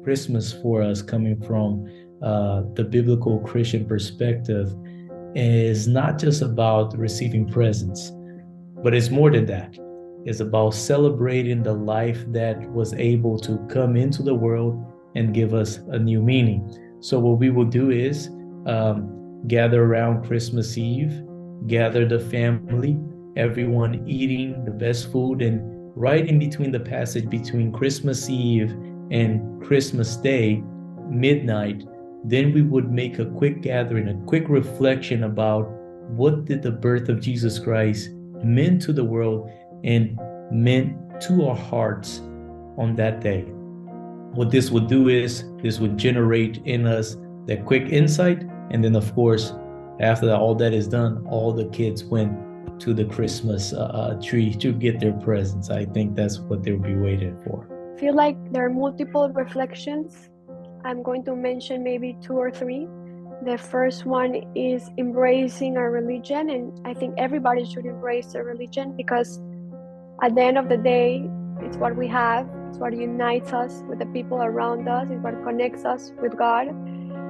Christmas for us, coming from the biblical Christian perspective, is not just about receiving presents, but it's more than that. It's about celebrating the life that was able to come into the world and give us a new meaning. So what we will do is gather around Christmas Eve, gather the family, everyone eating the best food, and right in between the passage between Christmas Eve and Christmas Day, midnight, then we would make a quick gathering, a quick reflection about what did the birth of Jesus Christ mean to the world and meant to our hearts on that day. What this would do is this would generate in us that quick insight, and then of course, after all that is done, all the kids went to the Christmas tree to get their presents. I think that's what they'll be waiting for. I feel like there are multiple reflections. I'm going to mention maybe 2 or 3. The first one is embracing our religion, and I think everybody should embrace their religion, because at the end of the day, it's what we have, it's what unites us with the people around us, it's what connects us with God,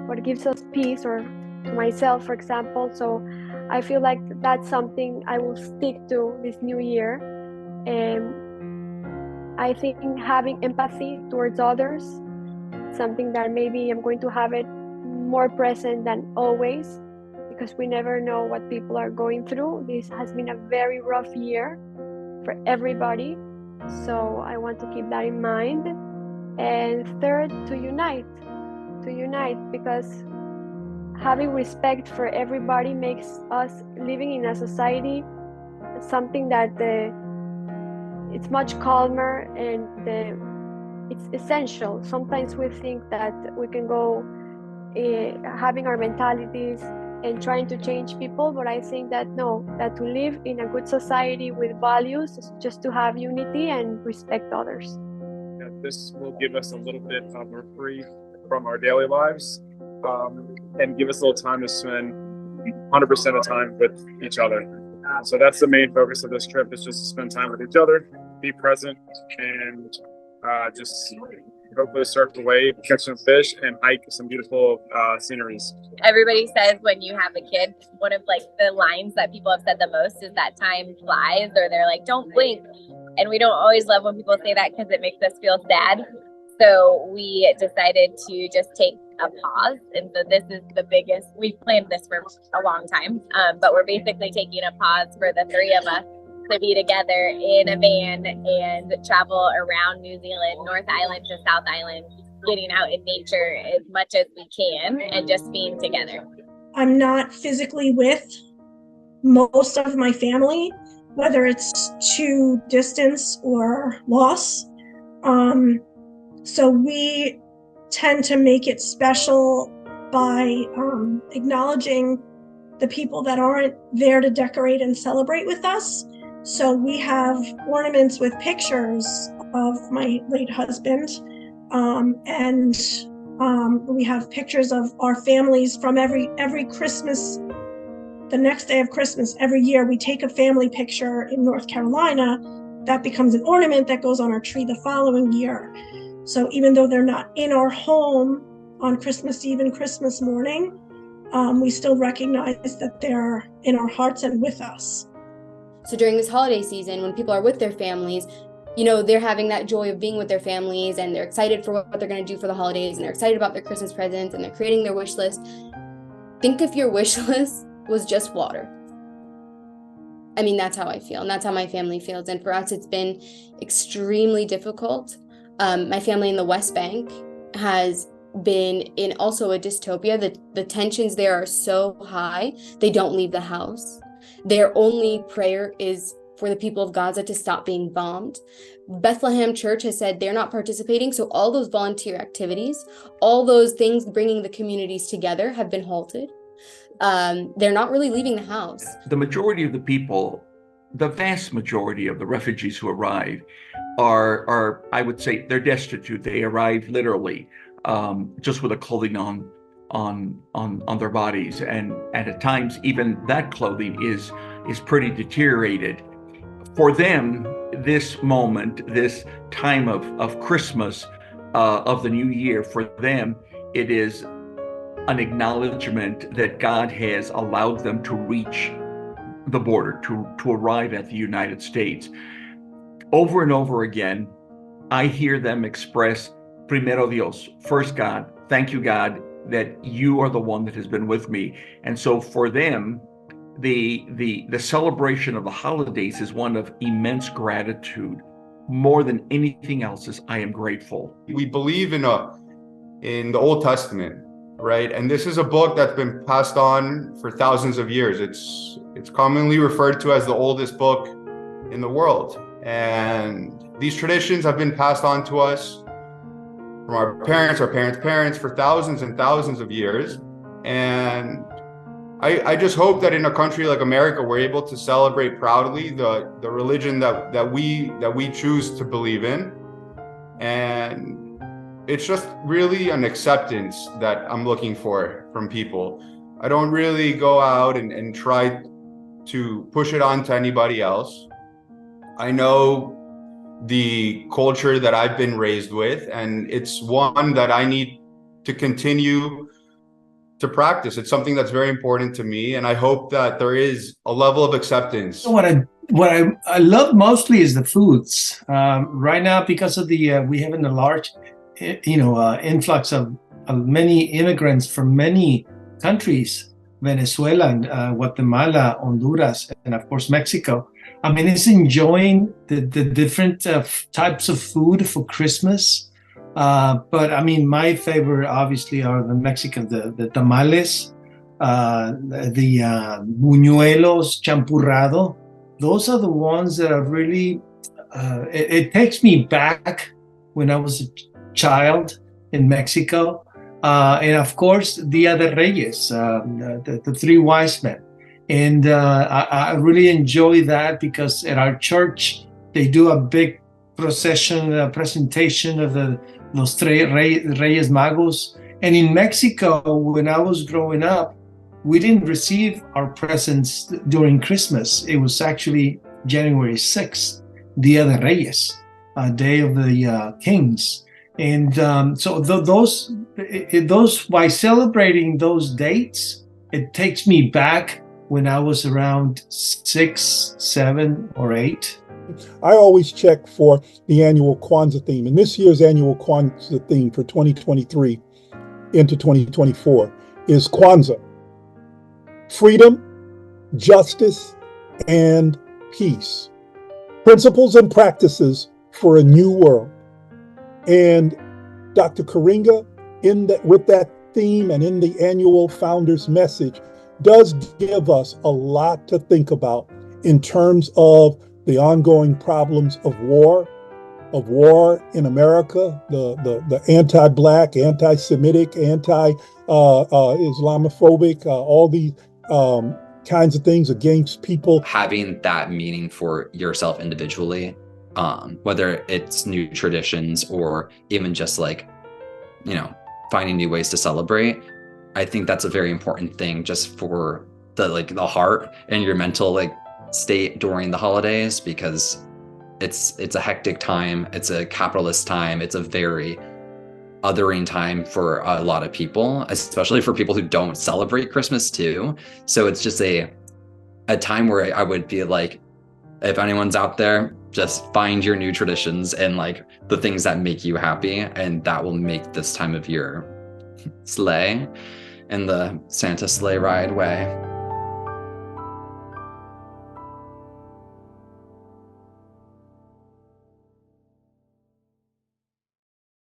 what gives us peace, or to myself, for example. So I feel like that's something I will stick to this new year. And I think having empathy towards others, something that maybe I'm going to have it more present than always, because we never know what people are going through. This has been a very rough year for everybody, so I want to keep that in mind. And third, to unite, because having respect for everybody makes us living in a society something that it's much calmer, and it's essential. Sometimes we think that we can go having our mentalities and trying to change people, but I think that no, that to live in a good society with values is just to have unity and respect others. Yeah, this will give us a little bit of a reprieve from our daily lives, and give us a little time to spend 100% of time with each other. So that's the main focus of this trip, is just to spend time with each other, be present, and just hopefully surf the wave, catch some fish, and hike some beautiful sceneries. Everybody says when you have a kid, one of like the lines that people have said the most is that time flies, or they're like, don't blink. And we don't always love when people say that, because it makes us feel sad. So we decided to just take a pause. And so this is the biggest, we've planned this for a long time, but we're basically taking a pause for the 3 of us to be together in a van and travel around New Zealand, North Island to South Island, getting out in nature as much as we can and just being together. I'm not physically with most of my family, whether it's to distance or loss. So we tend to make it special by acknowledging the people that aren't there to decorate and celebrate with us. So we have ornaments with pictures of my late husband, and we have pictures of our families from every Christmas. The next day of Christmas, every year, we take a family picture in North Carolina that becomes an ornament that goes on our tree the following year. So even though they're not in our home on Christmas Eve and Christmas morning, we still recognize that they're in our hearts and with us. So during this holiday season, when people are with their families, you know, they're having that joy of being with their families, and they're excited for what they're going to do for the holidays, and they're excited about their Christmas presents, and they're creating their wish list. Think if your wish list was just water. I mean, that's how I feel, and that's how my family feels. And for us, it's been extremely difficult. My family in the West Bank has been in also a dystopia. The tensions there are so high, they don't leave the house. Their only prayer is for the people of Gaza to stop being bombed. Bethlehem Church has said they're not participating, so all those volunteer activities, all those things bringing the communities together have been halted. They're not really leaving the house. The majority of the people, the vast majority of the refugees who arrive are I would say, they're destitute. They arrive literally just with a clothing on their bodies, and at times even that clothing is pretty deteriorated. For them, this moment, this time of Christmas, of the new year, for them, it is an acknowledgement that God has allowed them to reach the border, to arrive at the United States. Over and over again, I hear them express, primero Dios, first God, thank you, God, that you are the one that has been with me. And so for them, the celebration of the holidays is one of immense gratitude. More than anything else, is I am grateful. We believe in the Old Testament, right? And this is a book that's been passed on for thousands of years. It's commonly referred to as the oldest book in the world. And these traditions have been passed on to us from our parents' parents for thousands and thousands of years. And I just hope that in a country like America, we're able to celebrate proudly the religion that we choose to believe in. And it's just really an acceptance that I'm looking for from people. I don't really go out and try to push it on to anybody else. I know the culture that I've been raised with, and it's one that I need to continue to practice. It's something that's very important to me, and I hope that there is a level of acceptance. What I love mostly is the foods. Right now, because of the we have a large, influx of many immigrants from many countries, Venezuela, and Guatemala, Honduras, and of course Mexico. I mean, it's enjoying the different types of food for Christmas. But I mean, my favorite obviously are the Mexican, the tamales, the buñuelos, champurrado. Those are the ones that are really, it takes me back when I was a child in Mexico. And of course, Dia de Reyes, the three wise men. And I really enjoy that because at our church, they do a big procession, presentation of los tres Reyes Magos. And in Mexico, when I was growing up, we didn't receive our presents during Christmas. It was actually January 6th, Dia de Reyes, Day of the Kings. And so those, by celebrating those dates, it takes me back when I was around 6, 7, or 8. I always check for the annual Kwanzaa theme, and this year's annual Kwanzaa theme for 2023 into 2024 is Kwanzaa: freedom, justice, and peace. Principles and practices for a new world. And Dr. Karinga, with that theme and in the annual Founders Message, does give us a lot to think about in terms of the ongoing problems of war in America, the anti-Black, anti-Semitic, Islamophobic, all these kinds of things against people. Having that meaning for yourself individually, whether it's new traditions or even just finding new ways to celebrate. I think that's a very important thing just for the heart and your mental state during the holidays, because it's a hectic time. It's a capitalist time. It's a very othering time for a lot of people, especially for people who don't celebrate Christmas too. So it's just a time where I would be like, if anyone's out there, just find your new traditions and the things that make you happy, and that will make this time of year slay in the Santa sleigh ride way.